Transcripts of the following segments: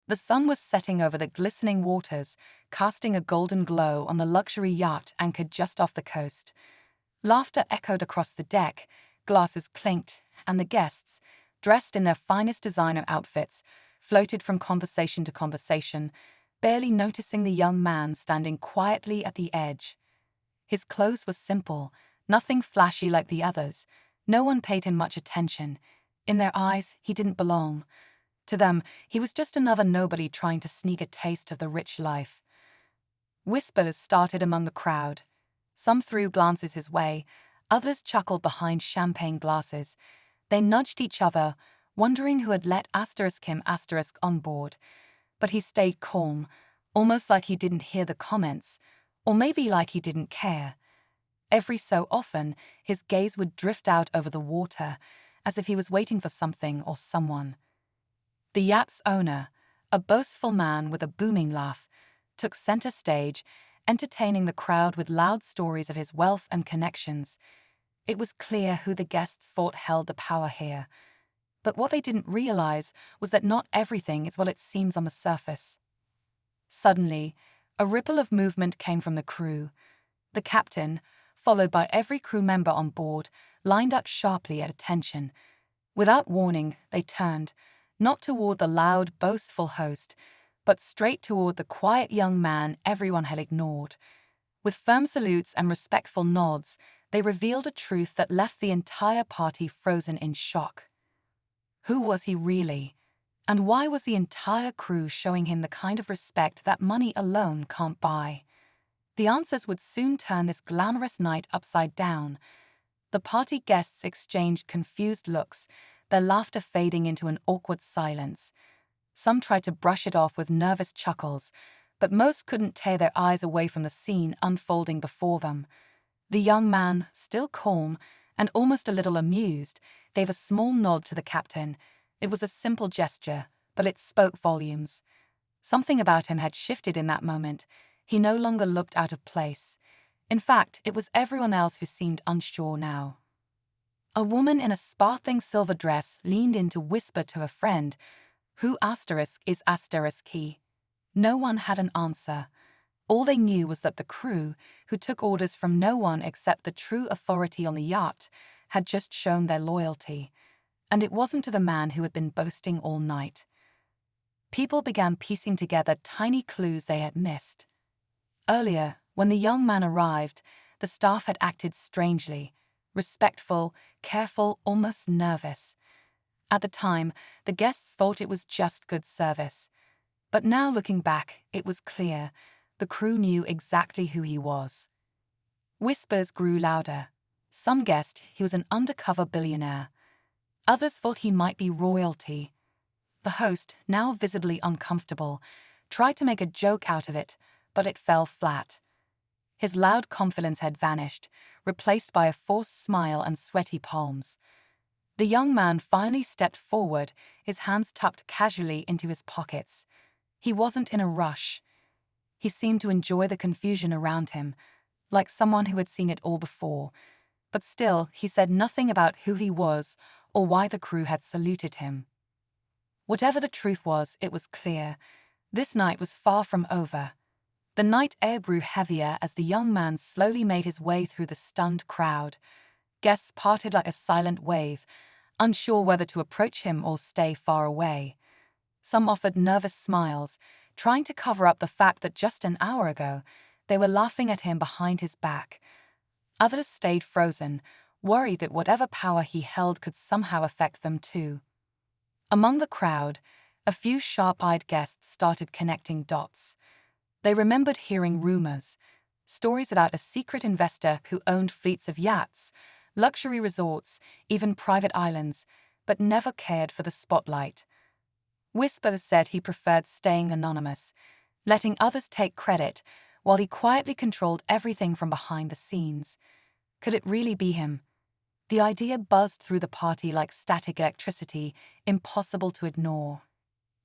The sun was setting over the glistening waters, casting a golden glow on the luxury yacht anchored just off the coast. Laughter echoed across the deck, glasses clinked, and the guests, dressed in their finest designer outfits, floated from conversation to conversation, barely noticing the young man standing quietly at the edge. His clothes were simple, nothing flashy like the others. No one paid him much attention. In their eyes, he didn't belong. To them, he was just another nobody trying to sneak a taste of the rich life. Whispers started among the crowd. Some threw glances his way, others chuckled behind champagne glasses. They nudged each other, wondering who had let him on board. But he stayed calm, almost like he didn't hear the comments, or maybe like he didn't care. Every so often, his gaze would drift out over the water, as if he was waiting for something or someone. The yacht's owner, a boastful man with a booming laugh, took center stage, entertaining the crowd with loud stories of his wealth and connections. It was clear who the guests thought held the power here. But what they didn't realize was that not everything is what it seems on the surface. Suddenly, a ripple of movement came from the crew. The captain, followed by every crew member on board, lined up sharply at attention. Without warning, they turned, not toward the loud, boastful host, but straight toward the quiet young man everyone had ignored. With firm salutes and respectful nods, they revealed a truth that left the entire party frozen in shock. Who was he really? And why was the entire crew showing him the kind of respect that money alone can't buy? The answers would soon turn this glamorous night upside down. The party guests exchanged confused looks, their laughter fading into an awkward silence. Some tried to brush it off with nervous chuckles, but most couldn't tear their eyes away from the scene unfolding before them. The young man, still calm and almost a little amused, gave a small nod to the captain. It was a simple gesture, but it spoke volumes. Something about him had shifted in that moment. He no longer looked out of place. In fact, it was everyone else who seemed unsure now. A woman in a sparkling silver dress leaned in to whisper to a friend, "Who is he?" No one had an answer. All they knew was that the crew, who took orders from no one except the true authority on the yacht, had just shown their loyalty. And it wasn't to the man who had been boasting all night. People began piecing together tiny clues they had missed. Earlier, when the young man arrived, the staff had acted strangely, respectful, careful, almost nervous. At the time, the guests thought it was just good service. But now looking back, it was clear. The crew knew exactly who he was. Whispers grew louder. Some guessed he was an undercover billionaire. Others thought he might be royalty. The host, now visibly uncomfortable, tried to make a joke out of it, but it fell flat. His loud confidence had vanished, replaced by a forced smile and sweaty palms. The young man finally stepped forward, his hands tucked casually into his pockets. He wasn't in a rush. He seemed to enjoy the confusion around him, like someone who had seen it all before. But still, he said nothing about who he was or why the crew had saluted him. Whatever the truth was, it was clear. This night was far from over. The night air grew heavier as the young man slowly made his way through the stunned crowd. Guests parted like a silent wave, unsure whether to approach him or stay far away. Some offered nervous smiles, trying to cover up the fact that just an hour ago, they were laughing at him behind his back. Others stayed frozen, worried that whatever power he held could somehow affect them too. Among the crowd, a few sharp-eyed guests started connecting dots. They remembered hearing rumors, stories about a secret investor who owned fleets of yachts, luxury resorts, even private islands, but never cared for the spotlight. Whispers said he preferred staying anonymous, letting others take credit, while he quietly controlled everything from behind the scenes. Could it really be him? The idea buzzed through the party like static electricity, impossible to ignore.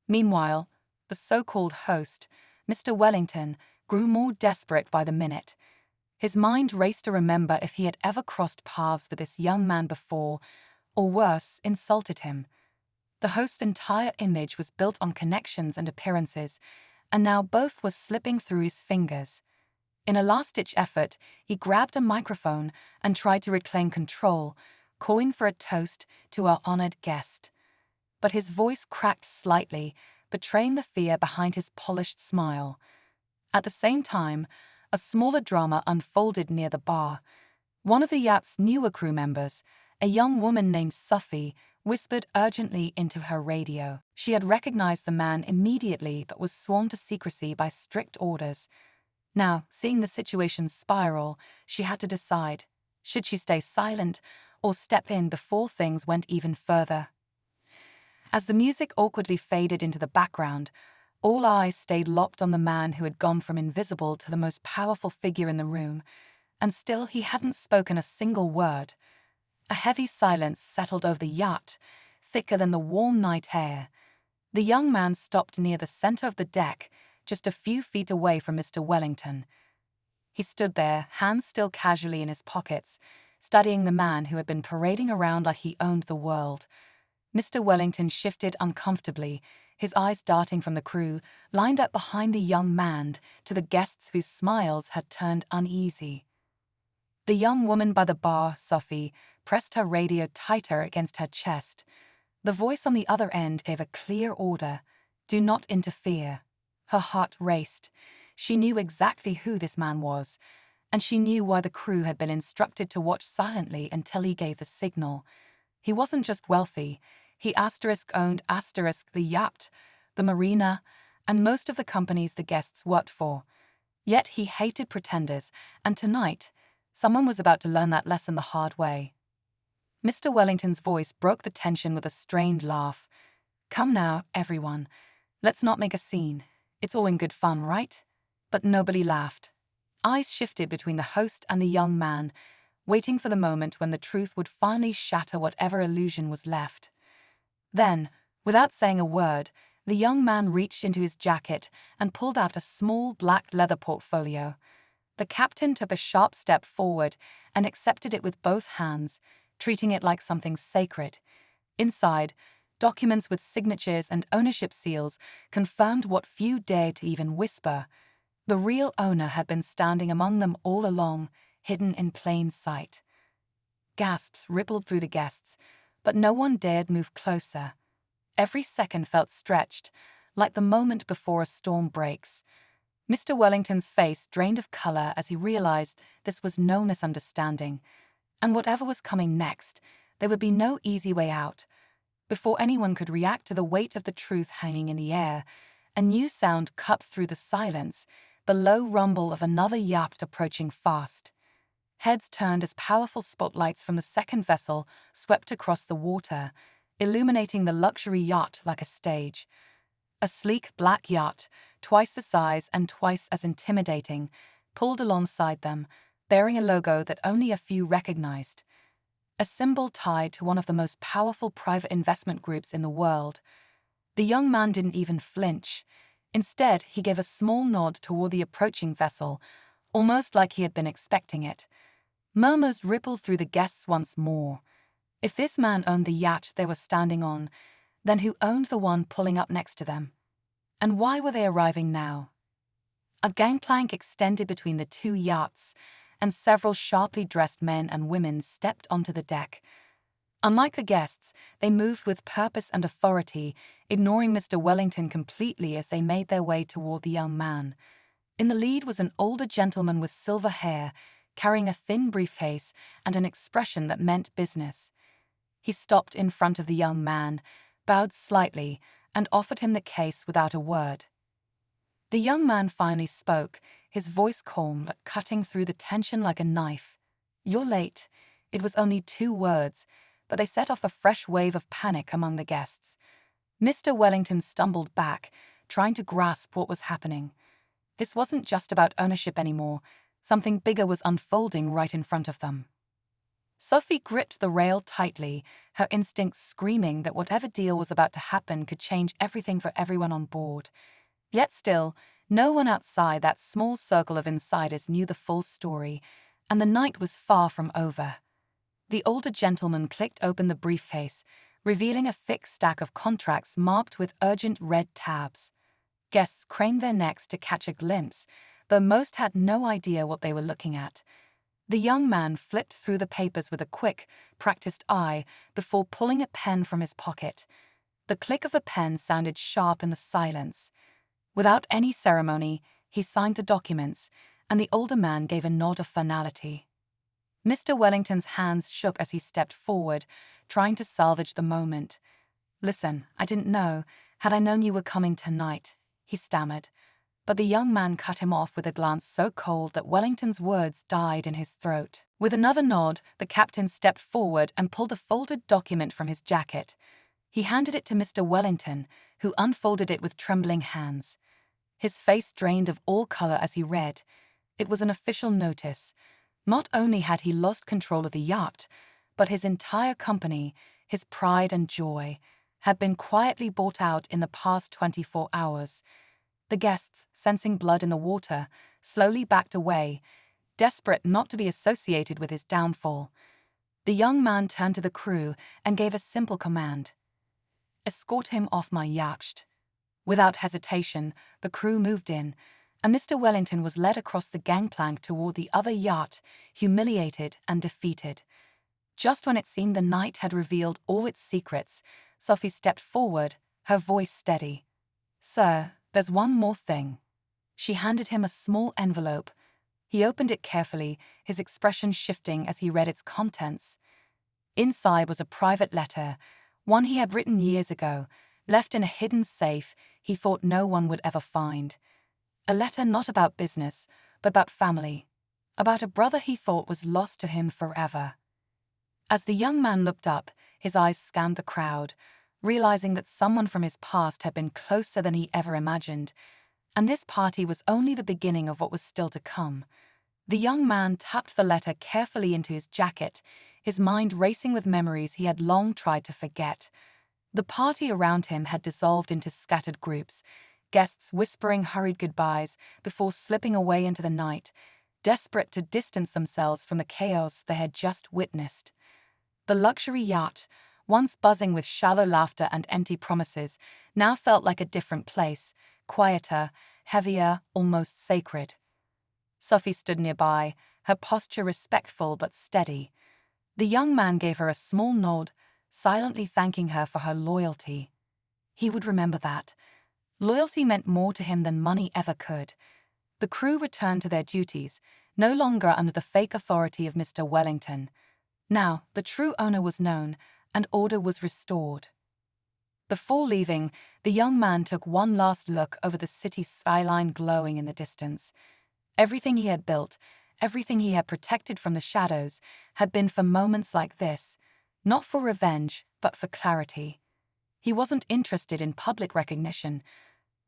Meanwhile, the so-called host, Mr. Wellington, grew more desperate by the minute. His mind raced to remember if he had ever crossed paths with this young man before, or worse, insulted him. The host's entire image was built on connections and appearances, and now both were slipping through his fingers. In a last-ditch effort, he grabbed a microphone and tried to reclaim control, calling for a toast to our honored guest. But his voice cracked slightly, betraying the fear behind his polished smile. At the same time, a smaller drama unfolded near the bar. One of the yacht's newer crew members, a young woman named Sophie, whispered urgently into her radio. She had recognized the man immediately but was sworn to secrecy by strict orders. Now, seeing the situation spiral, she had to decide, should she stay silent or step in before things went even further? As the music awkwardly faded into the background, all eyes stayed locked on the man who had gone from invisible to the most powerful figure in the room, and still he hadn't spoken a single word. A heavy silence settled over the yacht, thicker than the warm night air. The young man stopped near the center of the deck, just a few feet away from Mr. Wellington. He stood there, hands still casually in his pockets, studying the man who had been parading around like he owned the world. Mr. Wellington shifted uncomfortably, his eyes darting from the crew, lined up behind the young man, to the guests whose smiles had turned uneasy. The young woman by the bar, Sophie, pressed her radio tighter against her chest. The voice on the other end gave a clear order: "Do not interfere." Her heart raced. She knew exactly who this man was, and she knew why the crew had been instructed to watch silently until he gave the signal. He wasn't just wealthy. He owned the yacht, the marina, and most of the companies the guests worked for. Yet he hated pretenders, and tonight, someone was about to learn that lesson the hard way. Mr. Wellington's voice broke the tension with a strained laugh. "Come now, everyone. Let's not make a scene. It's all in good fun, right?" But nobody laughed. Eyes shifted between the host and the young man, waiting for the moment when the truth would finally shatter whatever illusion was left. Then, without saying a word, the young man reached into his jacket and pulled out a small black leather portfolio. The captain took a sharp step forward and accepted it with both hands, treating it like something sacred. Inside, documents with signatures and ownership seals confirmed what few dared to even whisper. The real owner had been standing among them all along, hidden in plain sight. Gasps rippled through the guests, but no one dared move closer. Every second felt stretched, like the moment before a storm breaks. Mr. Wellington's face drained of color as he realized this was no misunderstanding, and whatever was coming next, there would be no easy way out. Before anyone could react to the weight of the truth hanging in the air, a new sound cut through the silence, the low rumble of another yacht approaching fast. Heads turned as powerful spotlights from the second vessel swept across the water, illuminating the luxury yacht like a stage. A sleek black yacht, twice the size and twice as intimidating, pulled alongside them, bearing a logo that only a few recognized. A symbol tied to one of the most powerful private investment groups in the world. The young man didn't even flinch. Instead, he gave a small nod toward the approaching vessel, almost like he had been expecting it. Murmurs rippled through the guests once more. If this man owned the yacht they were standing on, then who owned the one pulling up next to them? And why were they arriving now? A gangplank extended between the two yachts, and several sharply dressed men and women stepped onto the deck. Unlike the guests, they moved with purpose and authority, ignoring Mr. Wellington completely as they made their way toward the young man. In the lead was an older gentleman with silver hair, carrying a thin briefcase and an expression that meant business. He stopped in front of the young man, bowed slightly, and offered him the case without a word. The young man finally spoke, his voice calm but cutting through the tension like a knife. "You're late." It was only 2 words, but they set off a fresh wave of panic among the guests. Mr. Wellington stumbled back, trying to grasp what was happening. This wasn't just about ownership anymore. Something bigger was unfolding right in front of them. Sophie gripped the rail tightly, her instincts screaming that whatever deal was about to happen could change everything for everyone on board. Yet still, no one outside that small circle of insiders knew the full story, and the night was far from over. The older gentleman clicked open the briefcase, revealing a thick stack of contracts marked with urgent red tabs. Guests craned their necks to catch a glimpse, but most had no idea what they were looking at. The young man flipped through the papers with a quick, practiced eye before pulling a pen from his pocket. The click of a pen sounded sharp in the silence. Without any ceremony, he signed the documents, and the older man gave a nod of finality. Mr. Wellington's hands shook as he stepped forward, trying to salvage the moment. "Listen, I didn't know. Had I known you were coming tonight," he stammered. But the young man cut him off with a glance so cold that Wellington's words died in his throat. With another nod, the captain stepped forward and pulled a folded document from his jacket. He handed it to Mr. Wellington, who unfolded it with trembling hands. His face drained of all color as he read. It was an official notice. Not only had he lost control of the yacht, but his entire company, his pride and joy, had been quietly bought out in the past 24 hours. The guests, sensing blood in the water, slowly backed away, desperate not to be associated with his downfall. The young man turned to the crew and gave a simple command: "Escort him off my yacht." Without hesitation, the crew moved in, and Mr. Wellington was led across the gangplank toward the other yacht, humiliated and defeated. Just when it seemed the night had revealed all its secrets, Sophie stepped forward, her voice steady. "Sir, there's one more thing." She handed him a small envelope. He opened it carefully, his expression shifting as he read its contents. Inside was a private letter, one he had written years ago, left in a hidden safe he thought no one would ever find. A letter not about business, but about family, about a brother he thought was lost to him forever. As the young man looked up, his eyes scanned the crowd, realizing that someone from his past had been closer than he ever imagined, and this party was only the beginning of what was still to come. The young man tucked the letter carefully into his jacket, his mind racing with memories he had long tried to forget. The party around him had dissolved into scattered groups, guests whispering hurried goodbyes before slipping away into the night, desperate to distance themselves from the chaos they had just witnessed. The luxury yacht, once buzzing with shallow laughter and empty promises, now felt like a different place, quieter, heavier, almost sacred. Sophie stood nearby, her posture respectful but steady. The young man gave her a small nod, silently thanking her for her loyalty. He would remember that. Loyalty meant more to him than money ever could. The crew returned to their duties, no longer under the fake authority of Mr. Wellington. Now, the true owner was known, and order was restored. Before leaving, the young man took one last look over the city skyline glowing in the distance. Everything he had built, everything he had protected from the shadows, had been for moments like this, not for revenge, but for clarity. He wasn't interested in public recognition.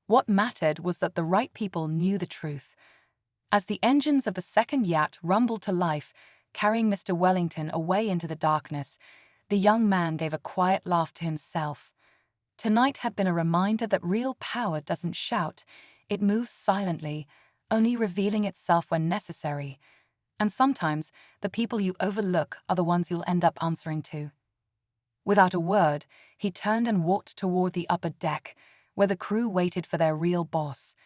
What mattered was that the right people knew the truth. As the engines of the second yacht rumbled to life, carrying Mr. Wellington away into the darkness, the young man gave a quiet laugh to himself. Tonight had been a reminder that real power doesn't shout, it moves silently, only revealing itself when necessary. And sometimes, the people you overlook are the ones you'll end up answering to. Without a word, he turned and walked toward the upper deck, where the crew waited for their real boss.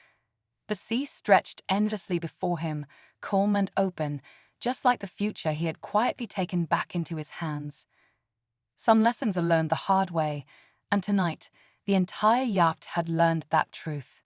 The sea stretched endlessly before him, calm and open, just like the future he had quietly taken back into his hands. Some lessons are learned the hard way, and tonight, the entire yacht had learned that truth.